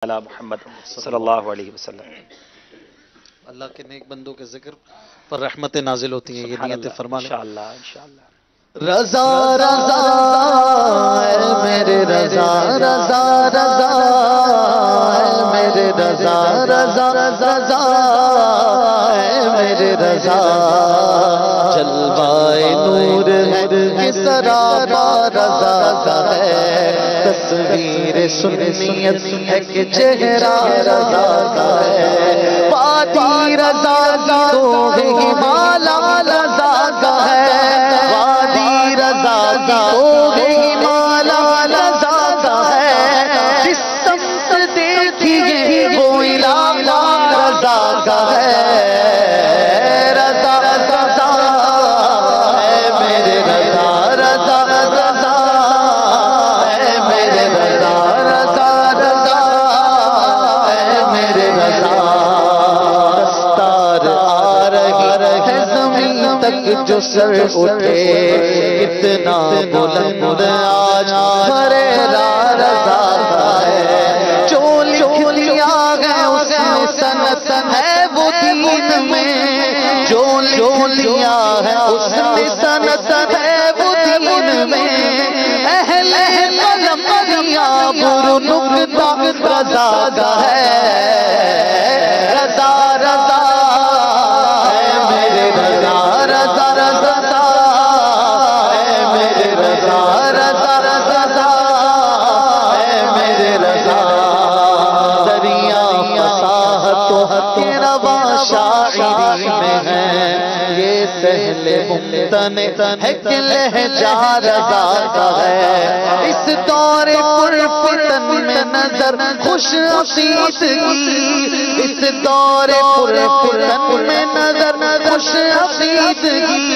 محمد صلی اللہ علیہ وسلم۔ اللہ کے نیک بندوں کے ذکر پر رحمتیں نازل ہوتی ہیں، یہ نیتیں فرما لیں انشاءاللہ انشاءاللہ۔ رضا رضا اے میرے رضا رضا رضا اے میرے رضا رضا رضا اے میرے رضا جلوائے نور ہے کہ سراپا رضا کا ہے، تصویر سنیت ہے کہ چہرہ رضا کا ہے، وادی رضا کی تو ہمالا رضا کا ہے، وادی رضا کی تو ہمالا رضا کا ہے، جس سمت دیکھیے وہ علاقہ رضا کا ہے، رضا رضا ہے میرے رضا رضا رضا ہے میرے رضا رضا رضا ہے میرے رضا، دستار آ رہی ہے زمین تک جو سر اٹھے، اتنا بلند آج ہرے رضا کا ہے، جو لکھ لیا ہے اس میں سنت ہے وہ دین میں، جو لکھ لیا ہے اس میں سنت ہے وہ دین میں، اہل قلم یا برو نکتہ رضا کا ہے، رضا رضا ہے میرے رضا رضا رضا ہے میرے رضا رضا رضا ہے میرے رضا، دریا فصاحت و رواں شاعری میں ہے، یہ سہل ممتنع ہے کہ لہجہ رضا کا ہے، اس دور پرفتن میں نظر خوش عقیدگی، اس دور پرفتن میں نظر خوش عقیدگی،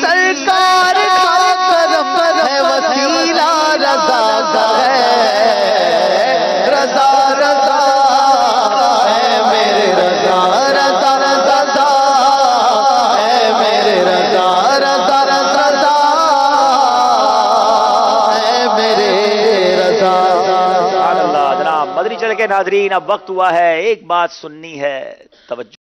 سرکار کا کرم ہے وسیلہ رضا کا ہے، رضا رضا ہے میرے رضا رضا رضا ہے میرے رضا رضا رضا ہے میرے رضا۔ سبحان اللہ۔ جناب مدنی چینل کے ناظرین، اب وقت ہوا ہے ایک بات سننی ہے، توجہ